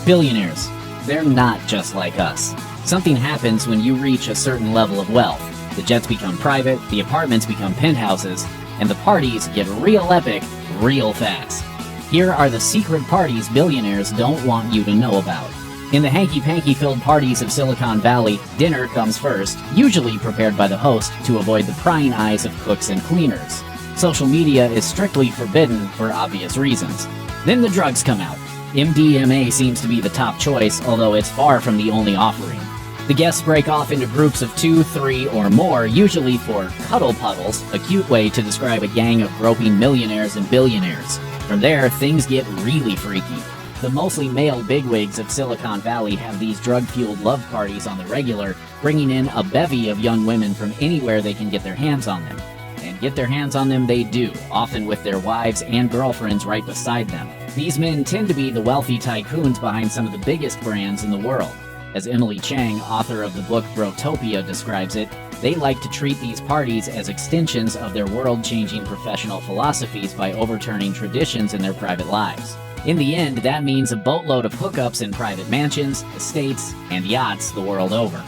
Billionaires. They're not just like us. Something happens when you reach a certain level of wealth. The jets become private, the apartments become penthouses, and the parties get real epic real fast. Here are the secret parties billionaires don't want you to know about. In the hanky-panky filled parties of Silicon Valley, dinner comes first, usually prepared by the host to avoid the prying eyes of cooks and cleaners. Social media is strictly forbidden for obvious reasons. Then the drugs come out. MDMA seems to be the top choice, although it's far from the only offering. The guests break off into groups of 2, 3, or more, usually for cuddle puddles, a cute way to describe a gang of groping millionaires and billionaires. From there, things get really freaky. The mostly male bigwigs of Silicon Valley have these drug-fueled love parties on the regular, bringing in a bevy of young women from anywhere they can get their hands on them. And get their hands on them they do, often with their wives and girlfriends right beside them. These men tend to be the wealthy tycoons behind some of the biggest brands in the world. As Emily Chang, author of the book Brotopia, describes it, they like to treat these parties as extensions of their world-changing professional philosophies by overturning traditions in their private lives. In the end, that means a boatload of hookups in private mansions, estates, and yachts the world over.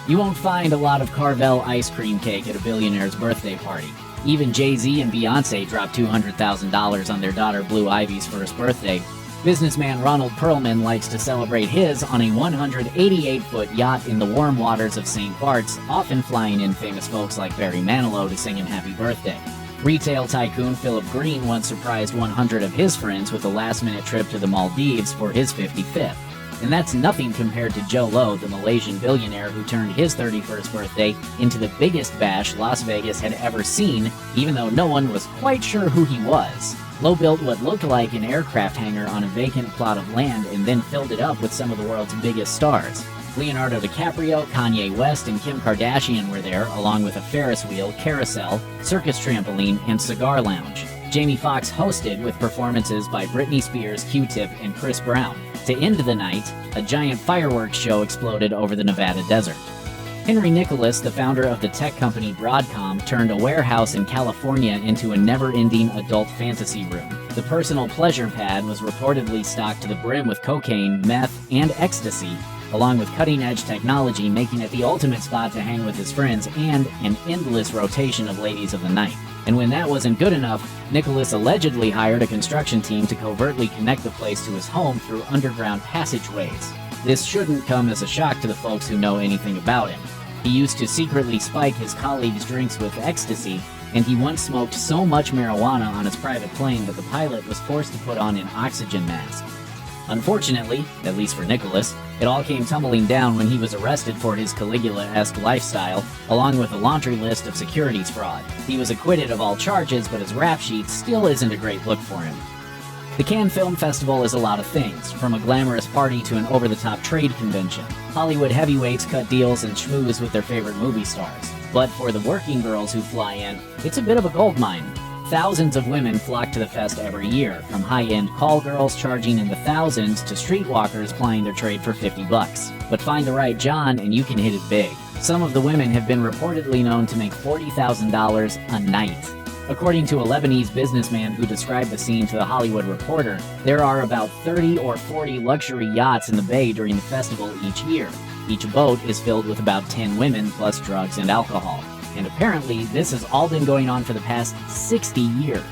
You won't find a lot of Carvel ice cream cake at a billionaire's birthday party. Even Jay-Z and Beyonce dropped $200,000 on their daughter Blue Ivy's first birthday. Businessman Ronald Perlman likes to celebrate his on a 188-foot yacht in the warm waters of St. Bart's, often flying in famous folks like Barry Manilow to sing him happy birthday. Retail tycoon Philip Green once surprised 100 of his friends with a last-minute trip to the Maldives for his 55th. And that's nothing compared to Joe Low, the Malaysian billionaire who turned his 31st birthday into the biggest bash Las Vegas had ever seen, even though no one was quite sure who he was. Low built what looked like an aircraft hangar on a vacant plot of land and then filled it up with some of the world's biggest stars. Leonardo DiCaprio, Kanye West, and Kim Kardashian were there, along with a Ferris wheel, carousel, circus trampoline, and cigar lounge. Jamie Foxx hosted with performances by Britney Spears, Q-Tip, and Chris Brown. To end the night, a giant fireworks show exploded over the Nevada desert. Henry Nicholas, the founder of the tech company Broadcom, turned a warehouse in California into a never-ending adult fantasy room. The personal pleasure pad was reportedly stocked to the brim with cocaine, meth, and ecstasy, along with cutting-edge technology, making it the ultimate spot to hang with his friends and an endless rotation of ladies of the night. And when that wasn't good enough, Nicholas allegedly hired a construction team to covertly connect the place to his home through underground passageways. This shouldn't come as a shock to the folks who know anything about him. He used to secretly spike his colleagues' drinks with ecstasy, and he once smoked so much marijuana on his private plane that the pilot was forced to put on an oxygen mask. Unfortunately, at least for Nicholas, it all came tumbling down when he was arrested for his Caligula-esque lifestyle, along with a laundry list of securities fraud. He was acquitted of all charges, but his rap sheet still isn't a great look for him. The Cannes Film Festival is a lot of things, from a glamorous party to an over-the-top trade convention. Hollywood heavyweights cut deals and schmooze with their favorite movie stars. But for the working girls who fly in, it's a bit of a goldmine. Thousands of women flock to the fest every year, from high-end call girls charging in the thousands to streetwalkers plying their trade for $50. But find the right John and you can hit it big. Some of the women have been reportedly known to make $40,000 a night. According to a Lebanese businessman who described the scene to The Hollywood Reporter, there are about 30 or 40 luxury yachts in the bay during the festival each year. Each boat is filled with about 10 women, plus drugs and alcohol. And apparently, this has all been going on for the past 60 years.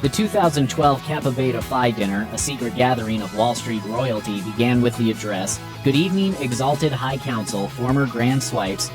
The 2012 Kappa Beta Phi dinner, a secret gathering of Wall Street royalty, began with the address, "Good evening, exalted high council, former grand swipes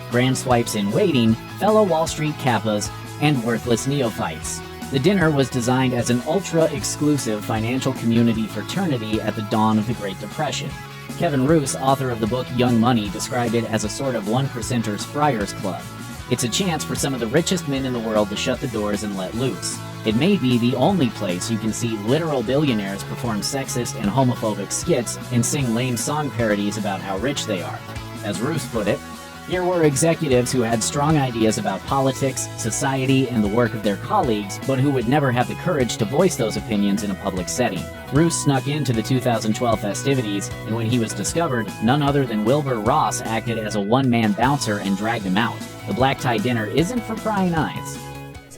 in waiting, fellow Wall Street Kappas, and worthless neophytes." The dinner was designed as an ultra-exclusive financial community fraternity at the dawn of the Great Depression. Kevin Roose, author of the book Young Money, described it as a sort of one-percenters friars club. It's a chance for some of the richest men in the world to shut the doors and let loose. It may be the only place you can see literal billionaires perform sexist and homophobic skits and sing lame song parodies about how rich they are. As Roose put it, here were executives who had strong ideas about politics, society, and the work of their colleagues, but who would never have the courage to voice those opinions in a public setting. Roose snuck into the 2012 festivities, and when he was discovered, none other than Wilbur Ross acted as a one-man bouncer and dragged him out. The black tie dinner isn't for prying eyes.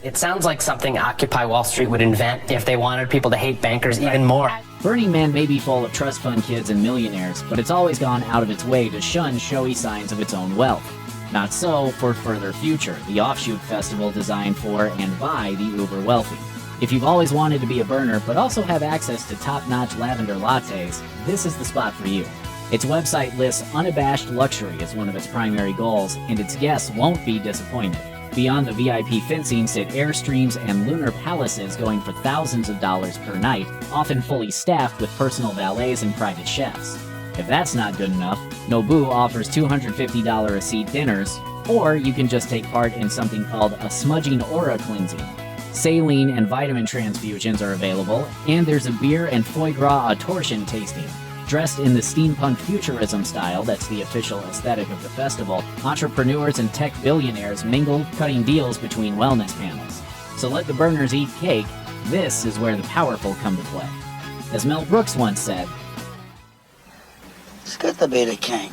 It sounds like something Occupy Wall Street would invent if they wanted people to hate bankers even more. Burning Man may be full of trust fund kids and millionaires, but it's always gone out of its way to shun showy signs of its own wealth. Not so for Further Future, the offshoot festival designed for and by the uber wealthy. If you've always wanted to be a burner but also have access to top-notch lavender lattes, this is the spot for you. Its website lists unabashed luxury as one of its primary goals, and its guests won't be disappointed. Beyond the VIP fencing sit Airstreams and lunar palaces going for thousands of dollars per night, often fully staffed with personal valets and private chefs. If that's not good enough, Nobu offers $250 a seat dinners, or you can just take part in something called a smudging aura cleansing. Saline and vitamin transfusions are available, and there's a beer and foie gras torsion tasting. Dressed in the steampunk futurism style that's the official aesthetic of the festival, entrepreneurs and tech billionaires mingle, cutting deals between wellness panels. So let the burners eat cake, this is where the powerful come to play. As Mel Brooks once said, "It's good to be the king."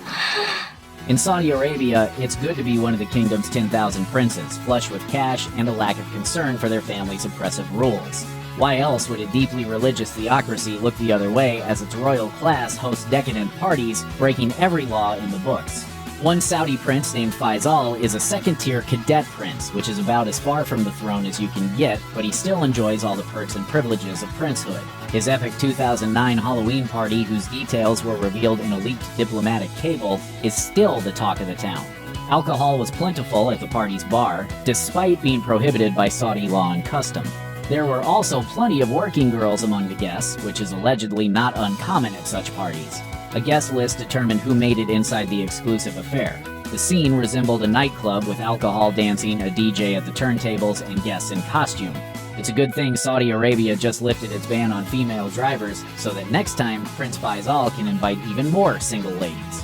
in Saudi Arabia, it's good to be one of the kingdom's 10,000 princes, flush with cash and a lack of concern for their family's oppressive rules. Why else would a deeply religious theocracy look the other way as its royal class hosts decadent parties, breaking every law in the books? One Saudi prince named Faisal is a second-tier cadet prince, which is about as far from the throne as you can get, but he still enjoys all the perks and privileges of princehood. His epic 2009 Halloween party, whose details were revealed in a leaked diplomatic cable, is still the talk of the town. Alcohol was plentiful at the party's bar, despite being prohibited by Saudi law and custom. There were also plenty of working girls among the guests, which is allegedly not uncommon at such parties. A guest list determined who made it inside the exclusive affair. The scene resembled a nightclub with alcohol dancing, a DJ at the turntables, and guests in costume. It's a good thing Saudi Arabia just lifted its ban on female drivers, so that next time Prince Faisal can invite even more single ladies.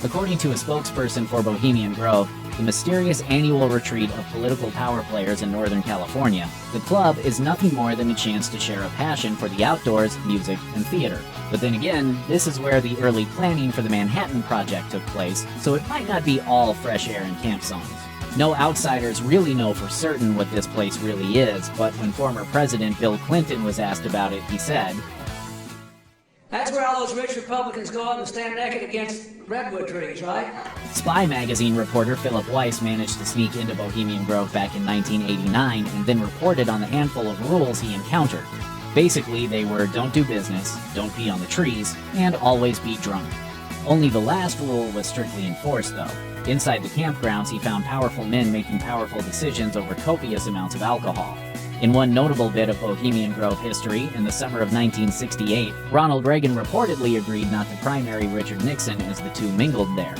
According to a spokesperson for Bohemian Grove, the mysterious annual retreat of political power players in Northern California, the club is nothing more than a chance to share a passion for the outdoors, music, and theater. But then again, this is where the early planning for the Manhattan Project took place, so it might not be all fresh air and camp songs. No outsiders really know for certain what this place really is, but when former President Bill Clinton was asked about it, he said, "That's where all those rich Republicans go out and stand naked against redwood trees, right?" Spy magazine reporter Philip Weiss managed to sneak into Bohemian Grove back in 1989 and then reported on the handful of rules he encountered. Basically, they were don't do business, don't pee on the trees, and always be drunk. Only the last rule was strictly enforced, though. Inside the campgrounds, he found powerful men making powerful decisions over copious amounts of alcohol. In one notable bit of Bohemian Grove history, in the summer of 1968, Ronald Reagan reportedly agreed not to primary Richard Nixon as the two mingled there.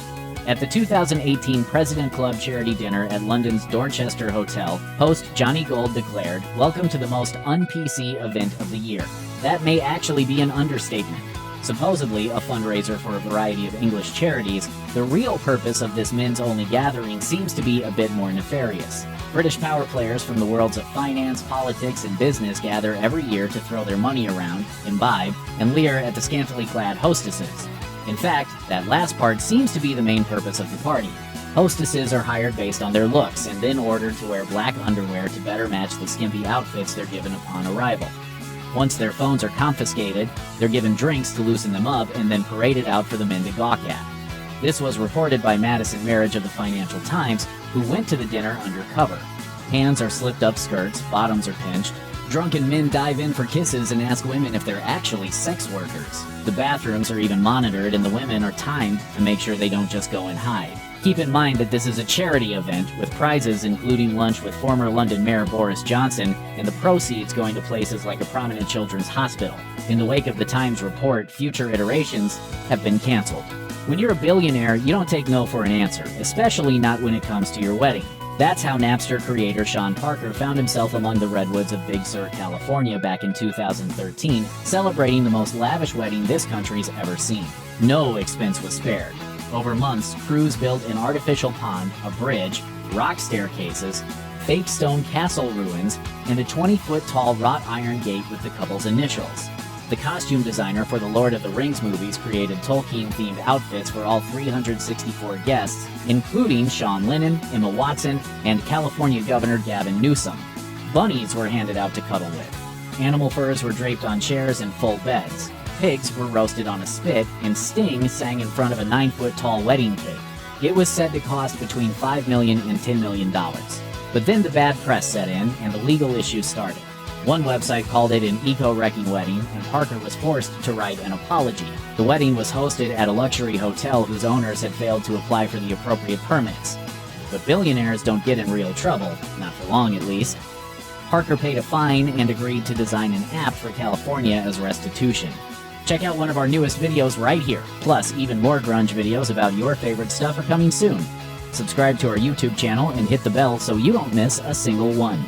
At the 2018 President Club charity dinner at London's Dorchester Hotel, host Johnny Gold declared, "Welcome to the most un-PC event of the year." That may actually be an understatement. Supposedly a fundraiser for a variety of English charities, the real purpose of this men's-only gathering seems to be a bit more nefarious. British power players from the worlds of finance, politics, and business gather every year to throw their money around, imbibe, and leer at the scantily clad hostesses. In fact, that last part seems to be the main purpose of the party. Hostesses are hired based on their looks and then ordered to wear black underwear to better match the skimpy outfits they're given upon arrival. Once their phones are confiscated, they're given drinks to loosen them up and then paraded out for the men to gawk at. This was reported by Madison Marriage of the Financial Times, who went to the dinner undercover. Hands are slipped up skirts, bottoms are pinched. Drunken men dive in for kisses and ask women if they're actually sex workers. The bathrooms are even monitored and the women are timed to make sure they don't just go and hide. Keep in mind that this is a charity event with prizes including lunch with former London Mayor Boris Johnson and the proceeds going to places like a prominent children's hospital. In the wake of the Times report, future iterations have been canceled. When you're a billionaire, you don't take no for an answer, especially not when it comes to your wedding. That's how Napster creator Sean Parker found himself among the redwoods of Big Sur, California back in 2013, celebrating the most lavish wedding this country's ever seen. No expense was spared. Over months, crews built an artificial pond, a bridge, rock staircases, fake stone castle ruins, and a 20-foot-tall wrought iron gate with the couple's initials. The costume designer for the Lord of the Rings movies created Tolkien-themed outfits for all 364 guests, including Sean Lennon, Emma Watson, and California Governor Gavin Newsom. Bunnies were handed out to cuddle with. Animal furs were draped on chairs and full beds. pigs were roasted on a spit, and Sting sang in front of a 9-foot-tall wedding cake. It was said to cost between $5 million and $10 million. But then the bad press set in, and the legal issues started. One website called it an eco-wrecking wedding, and Parker was forced to write an apology. The wedding was hosted at a luxury hotel whose owners had failed to apply for the appropriate permits. But billionaires don't get in real trouble, not for long at least. Parker paid a fine and agreed to design an app for California as restitution. Check out one of our newest videos right here. Plus, even more grunge videos about your favorite stuff are coming soon. Subscribe to our YouTube channel and hit the bell so you don't miss a single one.